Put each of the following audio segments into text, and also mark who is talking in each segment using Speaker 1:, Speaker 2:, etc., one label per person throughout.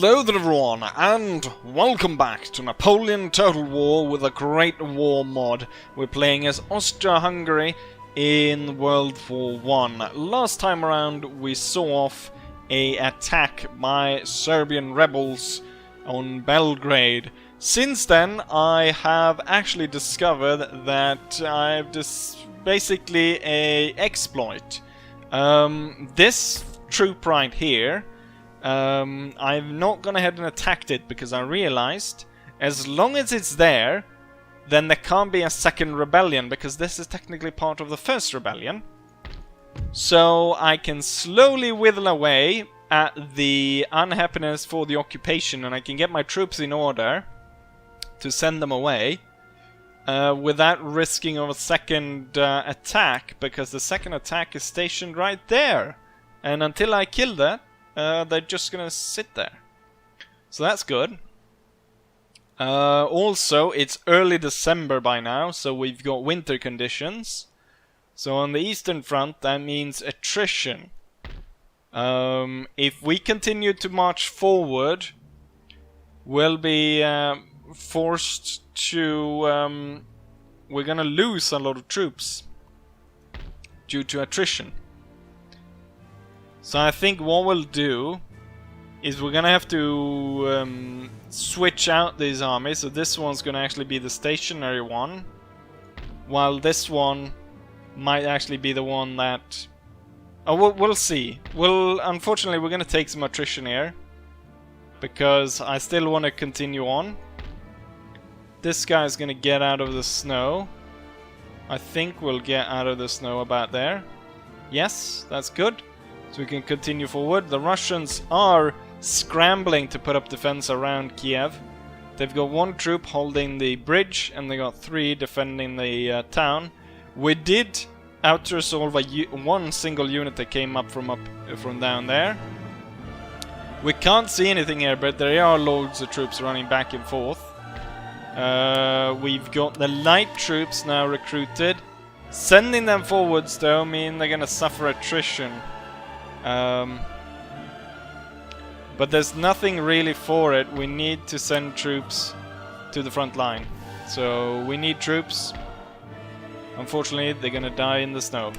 Speaker 1: Hello there everyone, and welcome back to Napoleon Total War with a Great War mod. We're playing as Austria-Hungary in World War I. Last time around we saw off a attack by Serbian rebels on Belgrade. Since then I have actually discovered that I've basically a exploit. This troop right here, I've not gone ahead and attacked it because I realized as long as it's there, then there can't be a second rebellion because this is technically part of the first rebellion. So I can slowly whittle away at the unhappiness for the occupation, and I can get my troops in order to send them away without risking of a second attack, because the second attack is stationed right there, and until I kill that, they're just gonna sit there. So that's good. Also, it's early December by now, so we've got winter conditions. So on the Eastern Front, that means attrition. If we continue to march forward, we'll be forced to... we're gonna lose a lot of troops due to attrition. So I think what we'll do is we're gonna have to switch out these armies. So this one's gonna actually be the stationary one, while this one might actually be the one that... oh, we'll see. Unfortunately, we're gonna take some attrition here because I still want to continue on. This guy's gonna get out of the snow. I think we'll get out of the snow about there. Yes, that's good. So we can continue forward. The Russians are scrambling to put up defense around Kiev. They've got one troop holding the bridge, and they got 3 defending the town. We did out-resolve one single unit that came up from down there. We can't see anything here, but there are loads of troops running back and forth. We've got the light troops now recruited. Sending them forwards though mean they're gonna suffer attrition. But there's nothing really for it. We need to send troops to the front line. So we need troops. Unfortunately, they're gonna die in the snow.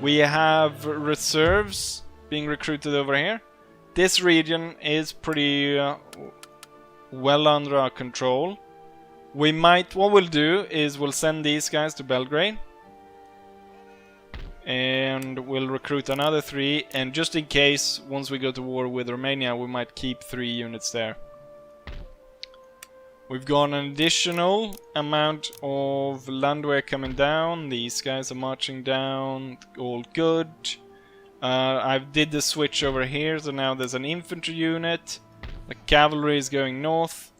Speaker 1: We have reserves being recruited over here. This region is pretty well under our control. What we'll do is we'll send these guys to Belgrade. And we'll recruit another 3, and just in case, once we go to war with Romania, we might keep 3 units there. We've got an additional amount of landwehr coming down. These guys are marching down, all good. I did the switch over here, so now there's an infantry unit. The cavalry is going north.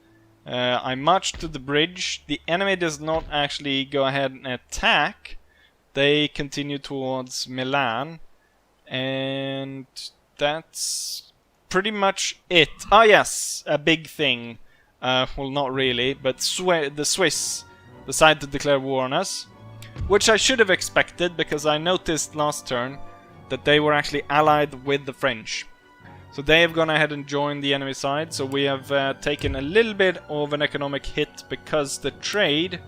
Speaker 1: I marched to the bridge. The enemy does not actually go ahead and attack. They continue towards Milan, and that's pretty much it. Ah yes, a big thing. Well, not really, but the Swiss decided to declare war on us, which I should have expected because I noticed last turn that they were actually allied with the French. So they have gone ahead and joined the enemy side, so we have taken a little bit of an economic hit because the trade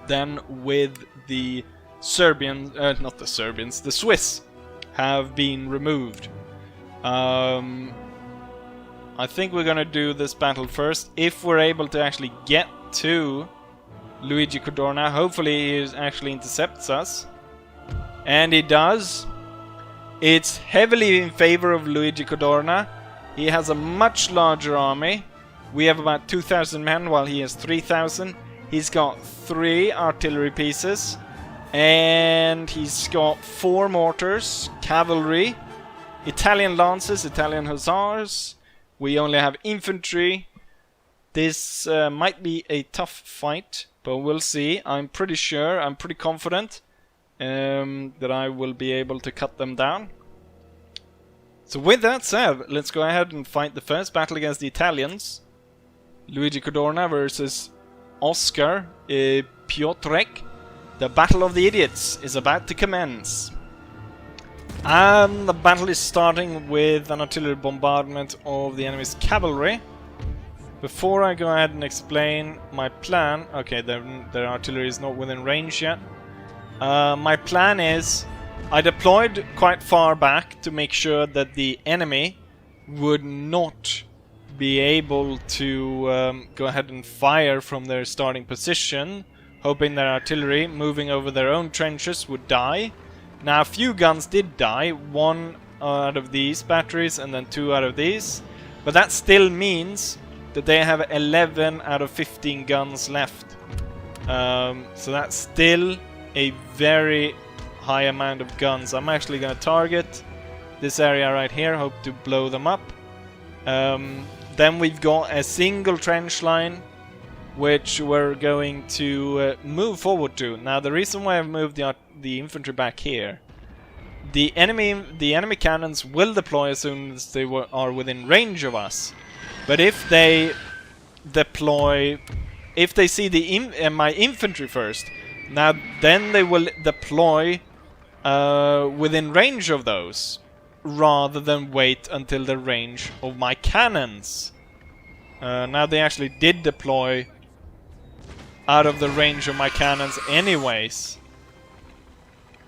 Speaker 1: then with the Serbians, not the Serbians, the Swiss have been removed. I think we're gonna do this battle first. If we're able to actually get to Luigi Cadorna, hopefully he actually intercepts us. And he does. It's heavily in favor of Luigi Cadorna. He has a much larger army. We have about 2,000 men while he has 3,000. He's got 3 artillery pieces. And he's got 4 mortars, cavalry, Italian lances, Italian hussars. We only have infantry. This might be a tough fight, but we'll see. I'm pretty sure, I'm pretty confident that I will be able to cut them down. So with that said, let's go ahead and fight the first battle against the Italians. Luigi Cadorna versus Oscar Piotrek. The Battle of the Idiots is about to commence. And the battle is starting with an artillery bombardment of the enemy's cavalry. Before I go ahead and explain my plan... Okay, their artillery is not within range yet. My plan is... I deployed quite far back to make sure that the enemy would not be able to go ahead and fire from their starting position, hoping their artillery moving over their own trenches would die. Now, a few guns did die, 1 out of these batteries and then 2 out of these, but that still means that they have 11 out of 15 guns left. So that's still a very high amount of guns. I'm actually going to target this area right here, hope to blow them up. Then we've got a single trench line which we're going to move forward to. Now, the reason why I've moved the infantry back here, the enemy cannons will deploy as soon as they are within range of us. But if they deploy, if they see my infantry first, now then they will deploy within range of those, rather than wait until the range of my cannons. Now they actually did deploy out of the range of my cannons anyways.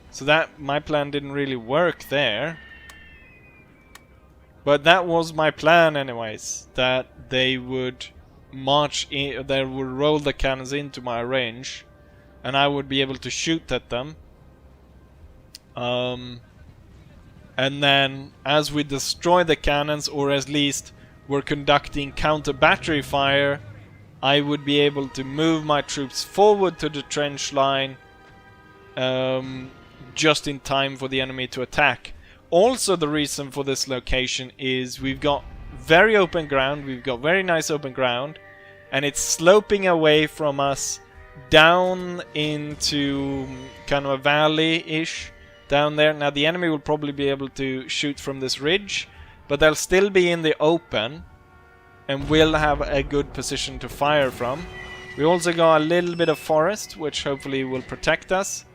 Speaker 1: So that my plan didn't really work there. But that was my plan anyways, that they would march in, they would roll the cannons into my range and I would be able to shoot at them. And then as we destroy the cannons, or at least we're conducting counter battery fire, I would be able to move my troops forward to the trench line just in time for the enemy to attack. Also, the reason for this location is we've got very open ground, we've got very nice open ground, and it's sloping away from us down into kind of a valley-ish down there. Now the enemy will probably be able to shoot from this ridge, but they'll still be in the open and will have a good position to fire from. We also got a little bit of forest, which hopefully will protect us.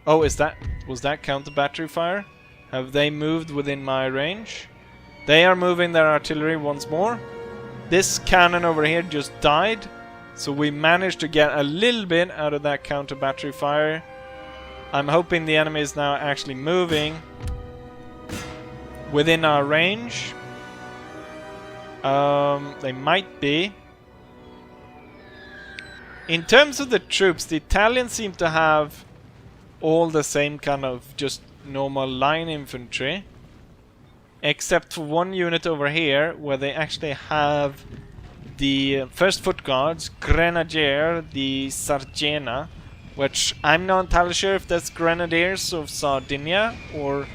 Speaker 1: Oh, was that counter battery fire? Have they moved within my range? They are moving their artillery once more. This cannon over here just died, so we managed to get a little bit out of that counter battery fire. I'm hoping the enemy is now actually moving within our range. They might be. In terms of the troops, the Italians seem to have all the same kind of just normal line infantry, except for one unit over here where they actually have the first foot guards, Grenadier, the Sargena, which I'm not entirely sure if that's Grenadiers of Sardinia or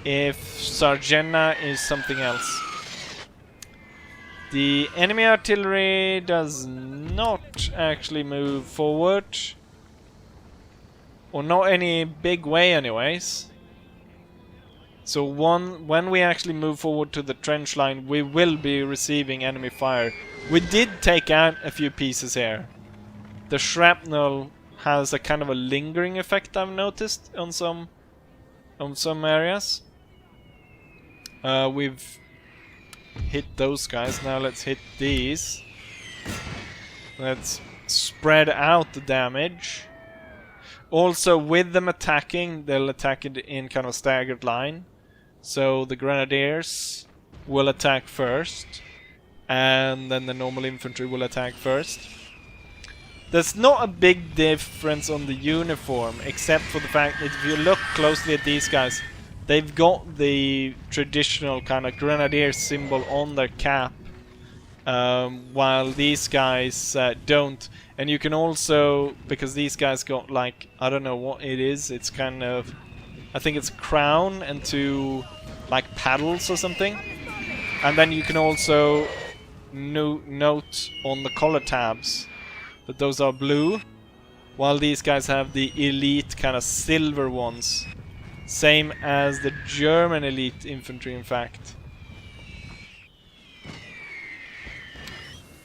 Speaker 1: if Sargena is something else. The enemy artillery does not actually move forward, or not any big way anyways. So when we actually move forward to the trench line, we will be receiving enemy fire. We did take out a few pieces here. The shrapnel has a kind of a lingering effect, I've noticed on some areas. We've hit those guys. Now let's hit these. Let's spread out the damage. Also, with them attacking, they'll attack it in kind of staggered line. So the Grenadiers will attack first, and then the normal infantry will attack first. There's not a big difference on the uniform, except for the fact that if you look closely at these guys, they've got the traditional kind of Grenadier symbol on their cap, while these guys don't. And you can also, because these guys got like, I don't know what it is, it's kind of, I think it's crown and two like paddles or something. And then you can also note on the collar tabs that those are blue, while these guys have the elite kind of silver ones. Same as the German elite infantry, in fact.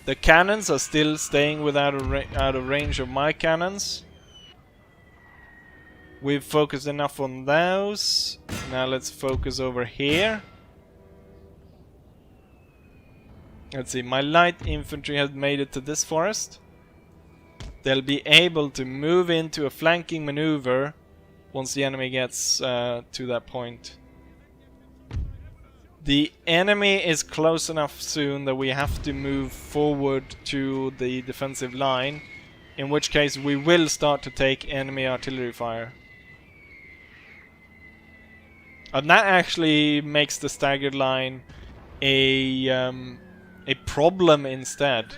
Speaker 1: The cannons are still staying out of range of my cannons. We've focused enough on those. Now let's focus over here. Let's see, my light infantry has made it to this forest. They'll be able to move into a flanking maneuver once the enemy gets to that point. The enemy is close enough soon that we have to move forward to the defensive line, in which case we will start to take enemy artillery fire. And that actually makes the staggered line a problem instead,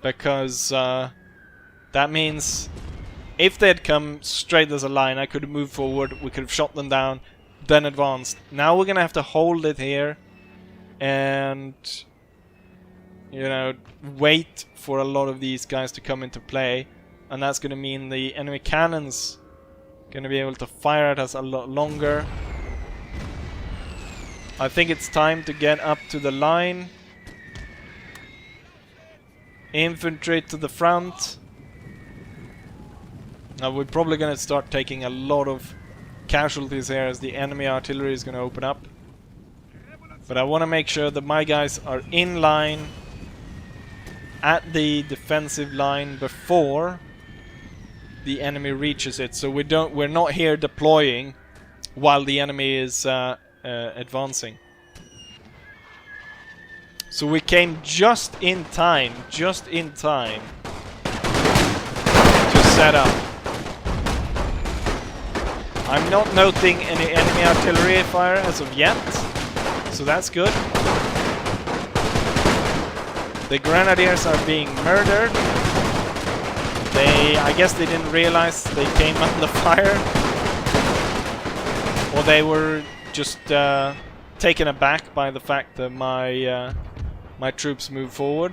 Speaker 1: because that means if they'd come straight as a line, I could have moved forward, we could have shot them down, then advanced. Now we're gonna have to hold it here and, you know, wait for a lot of these guys to come into play, and that's gonna mean the enemy cannons gonna be able to fire at us a lot longer. I think it's time to get up to the line. Infantry to the front. Now we're probably gonna start taking a lot of casualties here as the enemy artillery is gonna open up. But I want to make sure that my guys are in line at the defensive line before the enemy reaches it. So we're not here deploying while the enemy is advancing. So we came just in time to set up. I'm not noting any enemy artillery fire as of yet, so that's good. The grenadiers are being murdered. I guess they didn't realize they came under fire, or they were just taken aback by the fact that my troops move forward.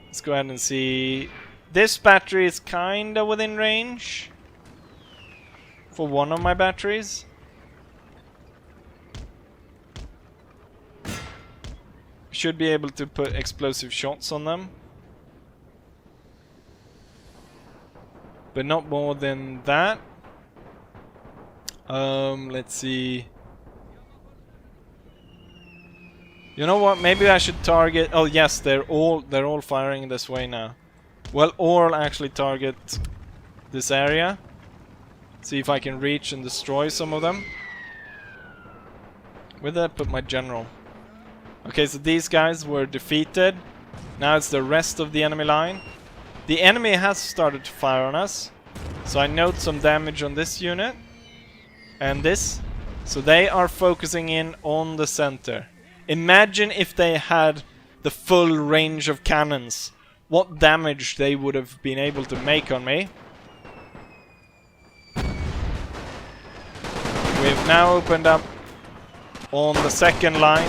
Speaker 1: Let's go ahead and see. This battery is kinda within range for one of my batteries. Should be able to put explosive shots on them, but not more than that. Let's see. You know what? Maybe I should target. Oh yes, they're all firing this way now. Well, or I'll actually target this area. See if I can reach and destroy some of them. Where did I put my general? Okay, so these guys were defeated. Now it's the rest of the enemy line. The enemy has started to fire on us, so I note some damage on this unit and this. So they are focusing in on the center. Imagine if they had the full range of cannons, what damage they would have been able to make on me. We've now opened up on the second line.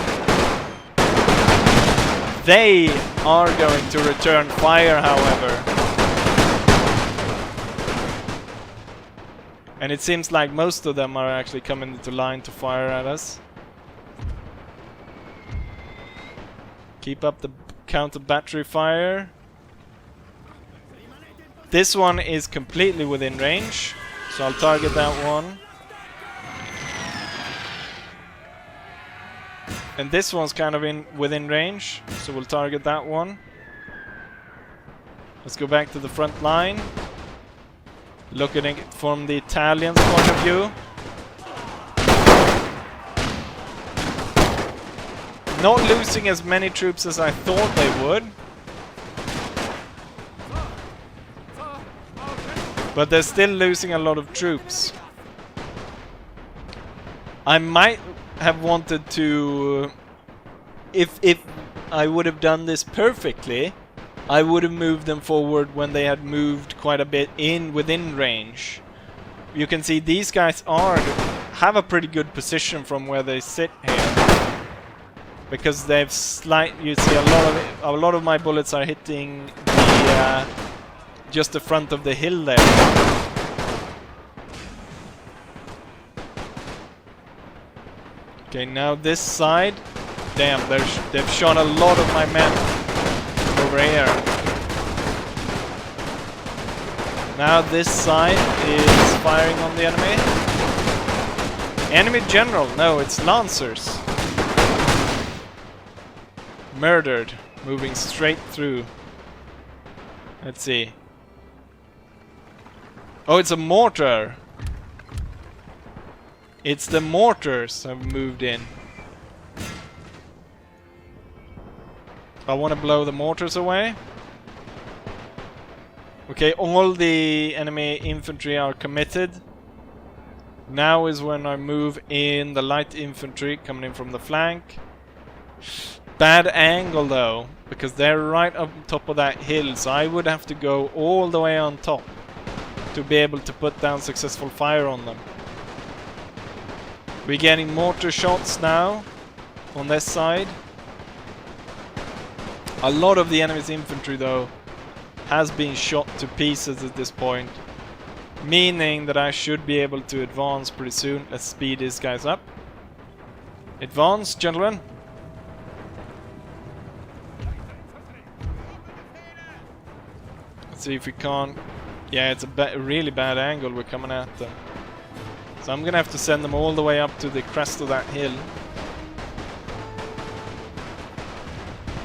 Speaker 1: They are going to return fire, however. And it seems like most of them are actually coming into line to fire at us. Keep up the counter battery fire. This one is completely within range, so I'll target that one. And this one's kind of within range, so we'll target that one. Let's go back to the front line. Looking at it from the Italians' point of view. Not losing as many troops as I thought they would. But they're still losing a lot of troops. I might have wanted to, if I would have done this perfectly, I would have moved them forward when they had moved quite a bit within range. You can see these guys have a pretty good position from where they sit here, because they've you see a lot of my bullets are hitting the just the front of the hill there. Okay, now this side. Damn, they've shot a lot of my men over here. Now this side is firing on the enemy. Enemy general. No, it's lancers. Murdered. Moving straight through. Let's see. Oh, it's a mortar. It's the mortars have moved in. I want to blow the mortars away. Okay, all the enemy infantry are committed. Now is when I move in the light infantry coming in from the flank. Bad angle though, because they're right up top of that hill, so I would have to go all the way on top to be able to put down successful fire on them. We're getting mortar shots now on this side. A lot of the enemy's infantry though has been shot to pieces at this point, meaning that I should be able to advance pretty soon. Let's speed these guys up. Advance, gentlemen. Let's see if we can't... Yeah, it's a really bad angle we're coming at them. So I'm gonna have to send them all the way up to the crest of that hill.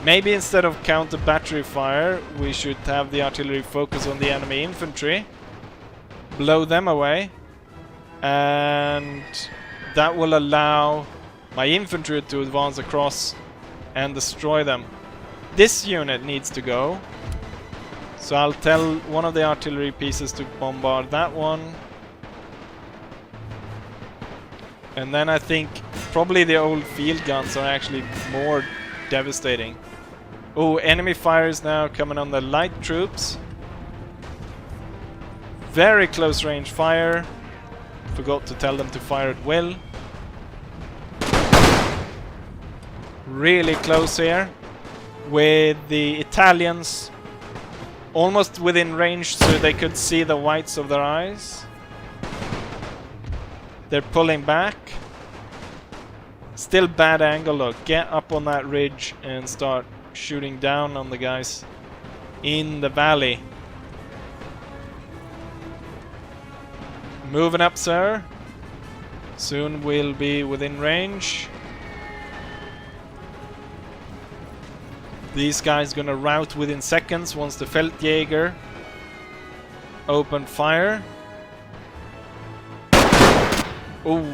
Speaker 1: Maybe instead of counter battery fire, we should have the artillery focus on the enemy infantry. Blow them away. And that will allow my infantry to advance across and destroy them. This unit needs to go. So I'll tell one of the artillery pieces to bombard that one. And then I think probably the old field guns are actually more devastating. Oh, enemy fire is now coming on the light troops. Very close range fire. Forgot to tell them to fire at will. Really close here. With the Italians almost within range so they could see the whites of their eyes. They're pulling back. Still bad angle though. Get up on that ridge and start shooting down on the guys in the valley. Moving up, sir. Soon we'll be within range. These guys gonna rout within seconds once the Feldjäger open fire. Ooh.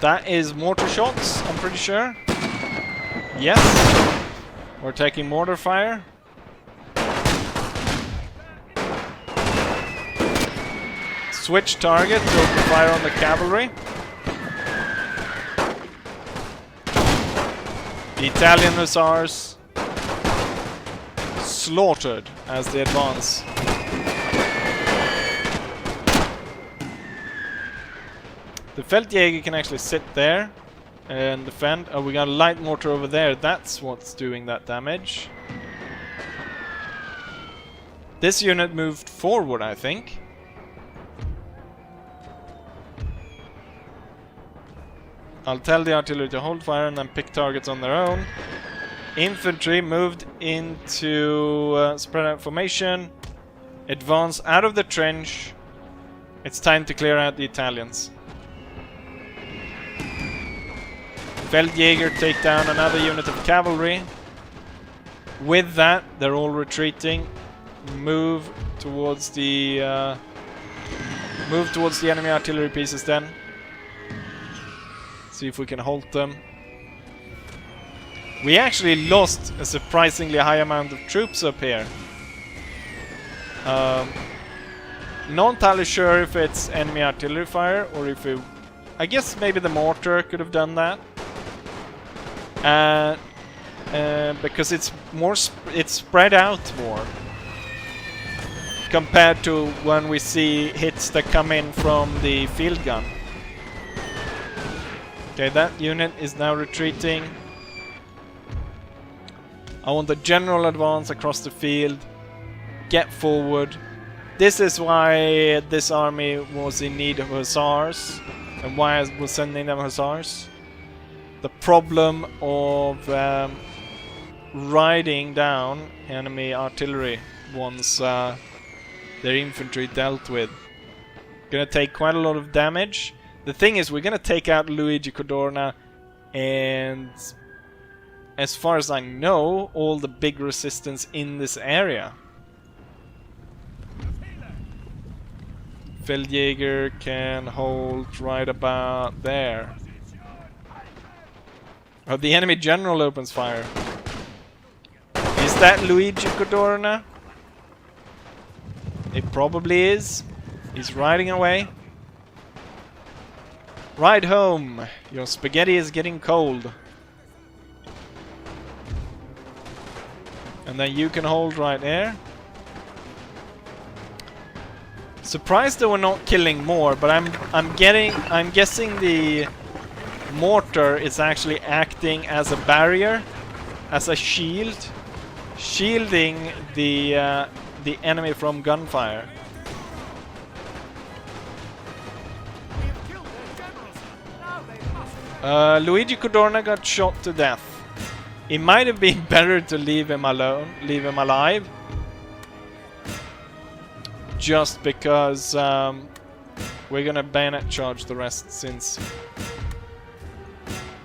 Speaker 1: That is mortar shots, I'm pretty sure. Yes. We're taking mortar fire. Switch target to open fire on the cavalry. The Italian hussars slaughtered as they advance. The Feldjäger can actually sit there and defend. Oh, we got a light mortar over there. That's what's doing that damage. This unit moved forward, I think. I'll tell the artillery to hold fire and then pick targets on their own. Infantry moved into spread out formation. Advance out of the trench. It's time to clear out the Italians. Feldjäger take down another unit of cavalry. With that, they're all retreating. Move towards the enemy artillery pieces then. See if we can halt them. We actually lost a surprisingly high amount of troops up here. Not entirely sure if it's enemy artillery fire or if it... I guess maybe the mortar could have done that. Because it's more it's spread out more compared to when we see hits that come in from the field gun. Okay, that unit is now retreating. I want the general advance across the field. Get forward. This is why this army was in need of hussars and why I was sending them hussars. The problem of riding down enemy artillery once their infantry dealt with. Gonna take quite a lot of damage. The thing is, we're gonna take out Luigi Codorna, and as far as I know, all the big resistance in this area. Feldjäger can hold right about there. Oh, the enemy general opens fire. Is that Luigi Codorna? It probably is. He's riding away. Ride home. Your spaghetti is getting cold. And then you can hold right there. Surprised that we're not killing more, but I'm guessing the mortar is actually acting as a barrier, as a shield, shielding the enemy from gunfire. Luigi Codorna got shot to death. It might have been better to leave him alone, leave him alive. Just because we're gonna bayonet charge the rest, since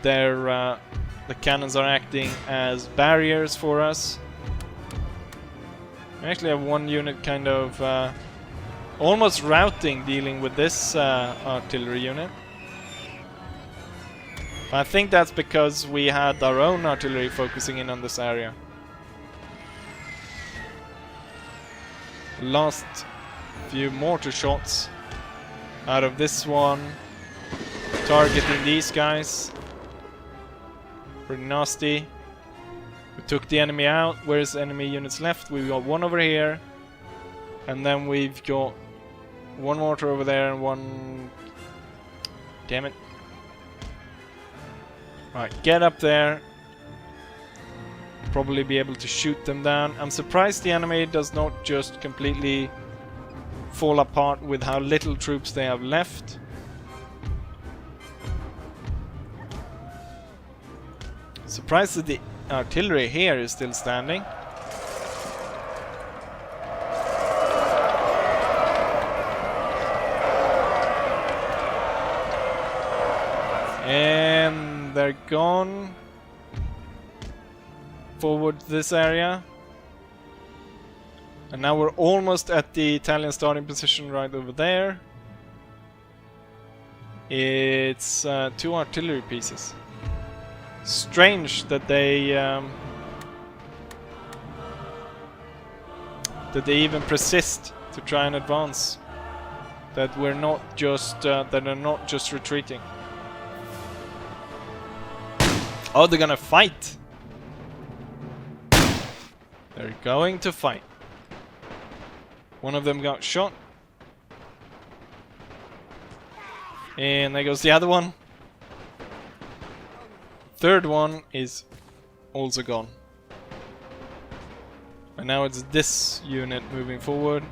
Speaker 1: the cannons are acting as barriers for us. I actually have one unit kind of almost routing, dealing with this artillery unit. I think that's because we had our own artillery focusing in on this area. Lost few mortar shots out of this one, targeting these guys. Pretty nasty. We took the enemy out. Where's enemy units left? We've got one over here, and then we've got one mortar over there and one... Damn it. Right, get up there. Probably be able to shoot them down. I'm surprised the enemy does not just completely fall apart with how little troops they have left. Surprised that the artillery here is still standing. And they're gone. Forward to this area. And now we're almost at the Italian starting position right over there. It's 2 artillery pieces. Strange that they even persist to try and advance. That we're not just that they're not just retreating. Oh, they're gonna fight. They're going to fight. One of them got shot. And there goes the other one. Third one is also gone. And now it's this unit moving forward.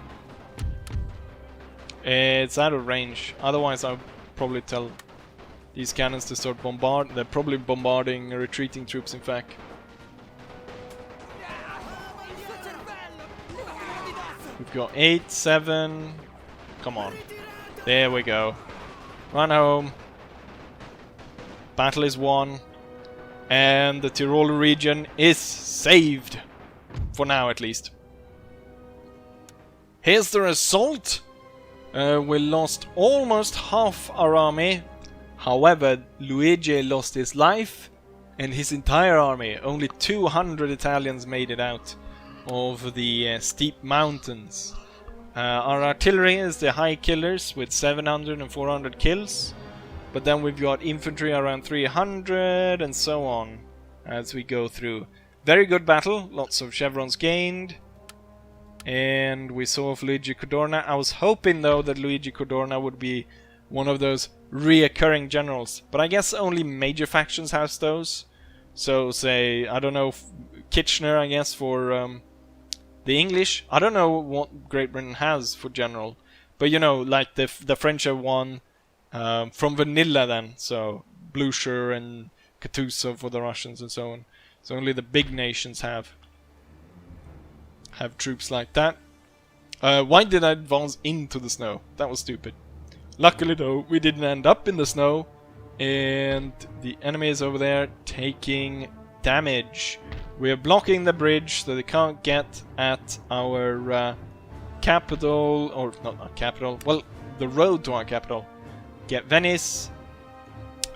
Speaker 1: It's out of range. Otherwise I'll probably tell these cannons to start bombarding. They're probably bombarding retreating troops, in fact. We've got 8, 7. Come on. There we go. Run home. Battle is won. And the Tyrol region is saved. For now, at least. Here's the result. We lost almost half our army. However, Luigi lost his life and his entire army. Only 200 Italians made it out of the steep mountains. Our artillery is the high killers with 700 and 400 kills. But then we've got infantry around 300 and so on as we go through. Very good battle, lots of chevrons gained. And we saw off Luigi Codorna. I was hoping though that Luigi Codorna would be one of those reoccurring generals. But I guess only major factions has those. So say, I don't know, Kitchener I guess for the English. I don't know what Great Britain has for general. But you know, like the French have one from vanilla then. So Blucher and Kutuzov for the Russians and so on. So only the big nations have troops like that. Why did I advance into the snow? That was stupid. Luckily though, we didn't end up in the snow, and the enemy is over there taking damage. We're blocking the bridge so they can't get at our capital, or not capital, well, the road to our capital. Get Venice.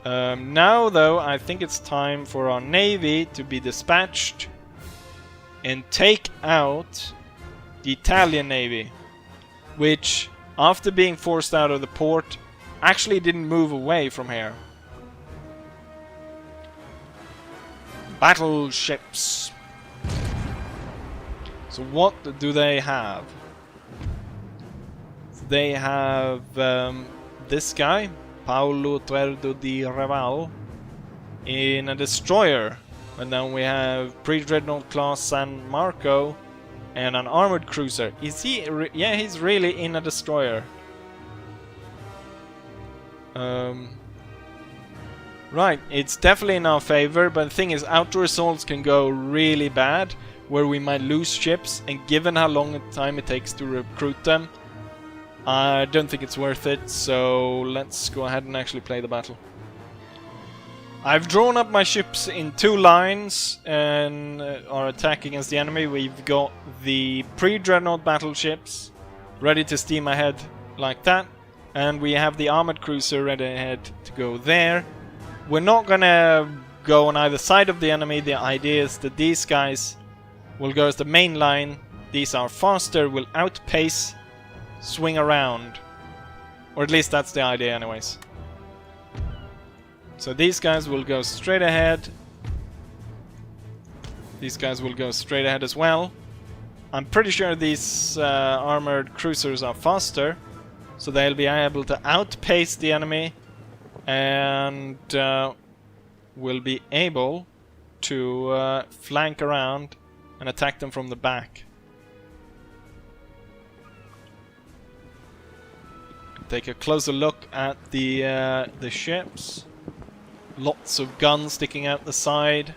Speaker 1: Now though, I think it's time for our navy to be dispatched and take out the Italian navy, which, after being forced out of the port, actually didn't move away from here. Battleships. So what do they have? They have this guy, Paolo Tuerdo di Raval, in a destroyer. And then we have pre-dreadnought class San Marco and an armored cruiser. Is he? Yeah, he's really in a destroyer. Right, it's definitely in our favor, but the thing is, outdoor assaults can go really bad, where we might lose ships, and given how long a time it takes to recruit them, I don't think it's worth it, so let's go ahead and actually play the battle. I've drawn up my ships in 2 lines and are attacking against the enemy. We've got the pre-dreadnought battleships ready to steam ahead like that, and we have the armored cruiser ready ahead to go there. We're not gonna go on either side of the enemy. The idea is that these guys will go as the main line. These are faster, will outpace, swing around. Or at least that's the idea anyways. So these guys will go straight ahead. These guys will go straight ahead as well. I'm pretty sure these armored cruisers are faster, so they'll be able to outpace the enemy and will be able to flank around and attack them from the back. Take a closer look at the ships. Lots of guns sticking out the side.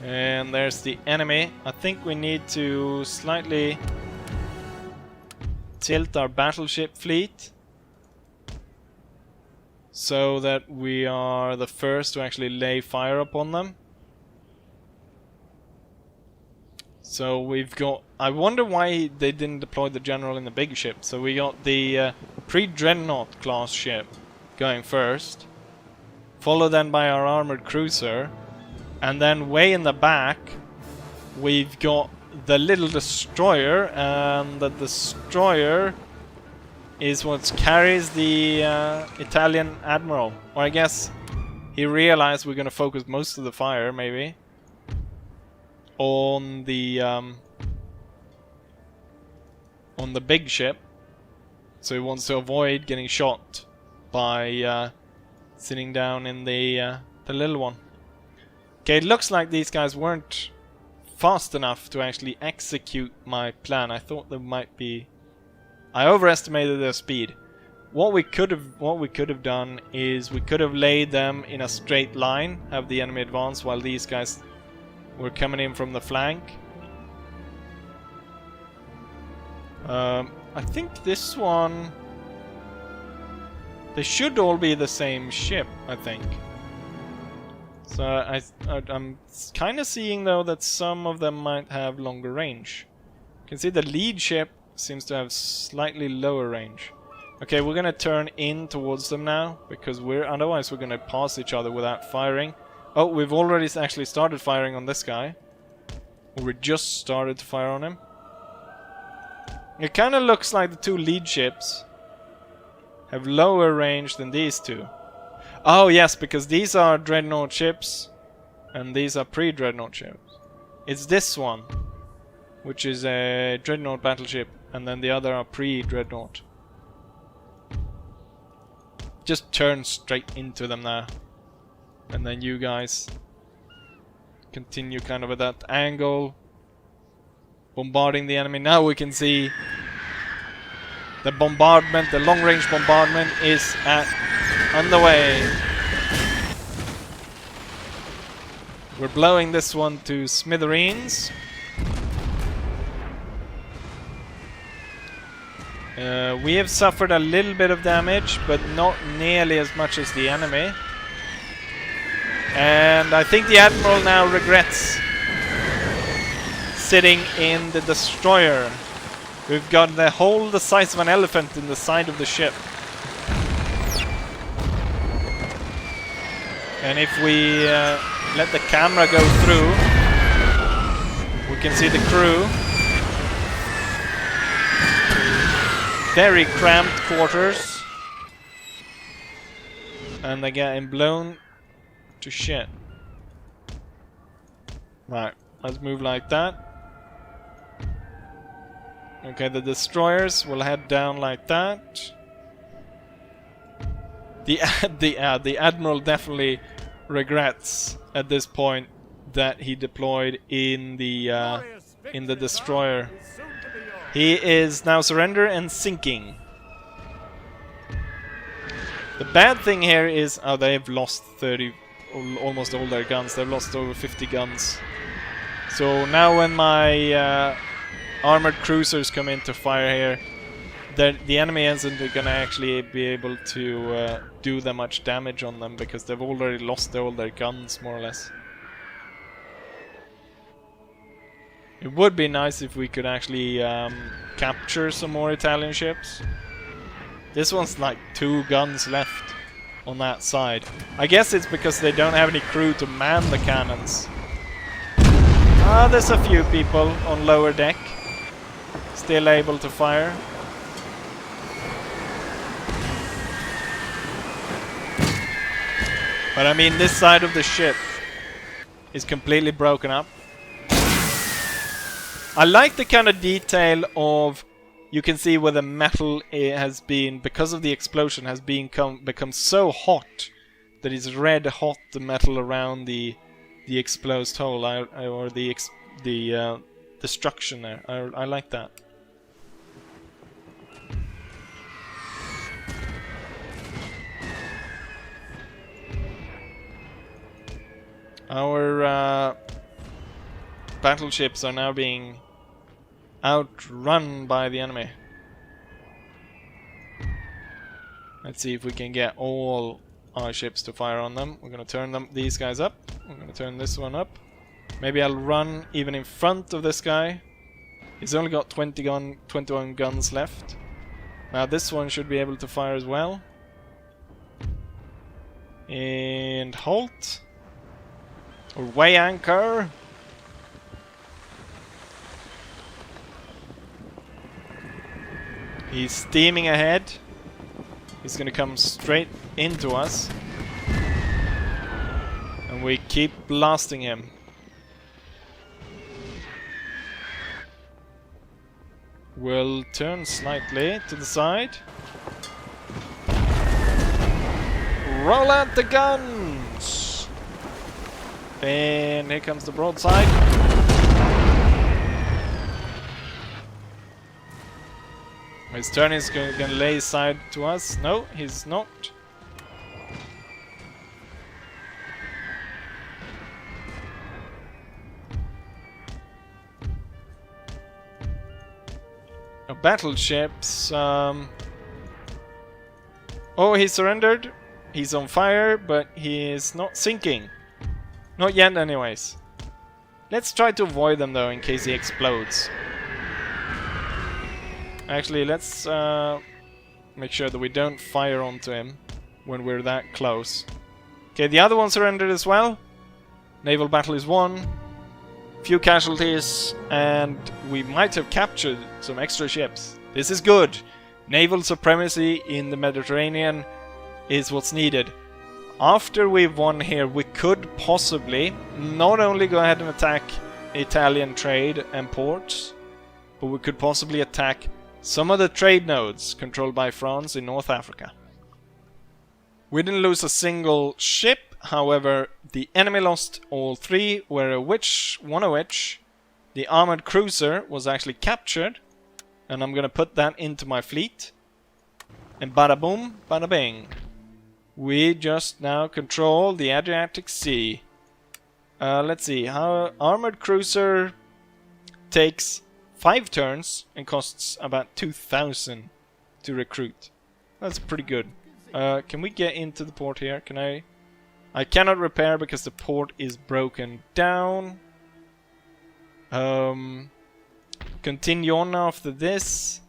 Speaker 1: And there's the enemy. I think we need to slightly tilt our battleship fleet so that we are the first to actually lay fire upon them. So we've got... I wonder why they didn't deploy the general in the big ship. So we got the pre-dreadnought class ship going first, followed then by our armored cruiser, and then way in the back we've got the little destroyer, and the destroyer is what carries the Italian admiral. Or I guess he realized we're gonna focus most of the fire, maybe, on the big ship, so he wants to avoid getting shot by sitting down in the little one. Okay, it looks like these guys weren't fast enough to actually execute my plan. I thought there might be... I overestimated their speed. What we could have done is we could have laid them in a straight line, have the enemy advance while these guys were coming in from the flank. I think this one... They should all be the same ship, I think. So I'm kind of seeing though that some of them might have longer range. You can see the lead ship seems to have slightly lower range. Okay, we're gonna turn in towards them now, because otherwise we're gonna pass each other without firing. Oh, we've already actually started firing on this guy. Or we just started to fire on him. It kind of looks like the 2 lead ships have lower range than these 2. Oh yes, because these are dreadnought ships and these are pre-dreadnought ships. It's this one, which is a dreadnought battleship, and then the other are pre-dreadnought. Just turn straight into them now, and then you guys continue kind of at that angle, bombarding the enemy. Now we can see the bombardment, the long-range bombardment is underway. We're blowing this one to smithereens. We have suffered a little bit of damage, but not nearly as much as the enemy. And I think the Admiral now regrets sitting in the destroyer. We've got the hole the size of an elephant in the side of the ship. And if we let the camera go through, we can see the crew. Very cramped quarters. And they're getting blown to shit. Right, let's move like that. Okay, the destroyers will head down like that. The Admiral definitely regrets at this point that he deployed in the destroyer. He is now surrender and sinking. The bad thing here is, oh, they've lost 30, almost all their guns. They've lost over 50 guns. So now when my armored cruisers come in to fire here, the enemy isn't going to actually be able to do that much damage on them because they've already lost all their guns, more or less. It would be nice if we could actually capture some more Italian ships. This one's like 2 guns left on that side. I guess it's because they don't have any crew to man the cannons. Ah, there's a few people on lower deck still able to fire. But I mean, this side of the ship is completely broken up. I like the kind of detail of, you can see where the metal has been, because of the explosion, has become so hot that it's red hot, the metal around the exposed hole, or the destruction there. I like that. Our battleships are now being outrun by the enemy. Let's see if we can get all our ships to fire on them. We're going to turn these guys up. We're going to turn this one up. Maybe I'll run even in front of this guy. He's only got 21 guns left. Now this one should be able to fire as well. And halt. Or weigh anchor. He's steaming ahead. He's gonna come straight into us. And we keep blasting him. We'll turn slightly to the side. Roll out the guns! And here comes the broadside. His turn is going to lay side to us. No, he's not. Battleships. Oh, he surrendered. He's on fire, but he is not sinking. Not yet, anyways. Let's try to avoid them, though, in case he explodes. Actually, let's make sure that we don't fire onto him when we're that close. Okay, the other one surrendered as well. Naval battle is won. Few casualties, and we might have captured some extra ships. This is good. Naval supremacy in the Mediterranean is what's needed. After we've won here, we could possibly not only go ahead and attack Italian trade and ports, but we could possibly attack some of the trade nodes controlled by France in North Africa. We didn't lose a single ship. However, the enemy lost all 3, one of which, the armored cruiser, was actually captured. And I'm gonna put that into my fleet. And bada boom, bada bing. We just now control the Adriatic Sea. Let's see, how armored cruiser takes 5 turns and costs about 2,000 to recruit. That's pretty good. Can we get into the port here? Can I? I cannot repair because the port is broken down. Continue on after this.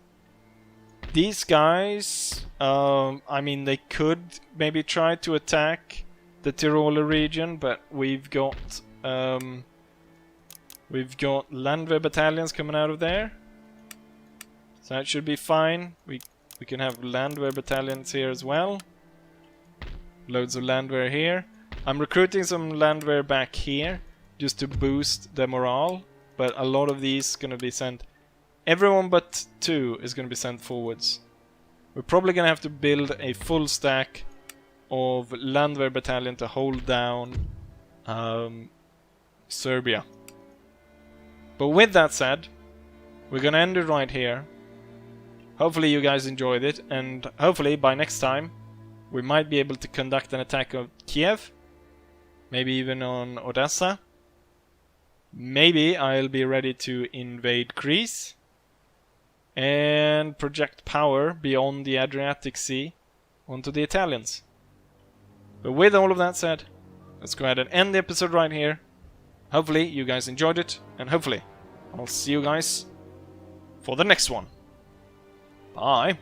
Speaker 1: These guys, I mean, they could maybe try to attack the Tiroler region, but we've got Landwehr battalions coming out of there, so that should be fine. We can have Landwehr battalions here as well. Loads of Landwehr here. I'm recruiting some Landwehr back here just to boost the morale, but a lot of these gonna be sent. Everyone but 2 is gonna be sent forwards. We're probably gonna have to build a full stack of Landwehr battalion to hold down Serbia. But with that said, we're gonna end it right here. Hopefully you guys enjoyed it, and hopefully by next time we might be able to conduct an attack of Kiev, maybe even on Odessa. Maybe I'll be ready to invade Greece and project power beyond the Adriatic Sea onto the Italians. But with all of that said, let's go ahead and end the episode right here. Hopefully you guys enjoyed it, and hopefully I'll see you guys for the next one. Bye!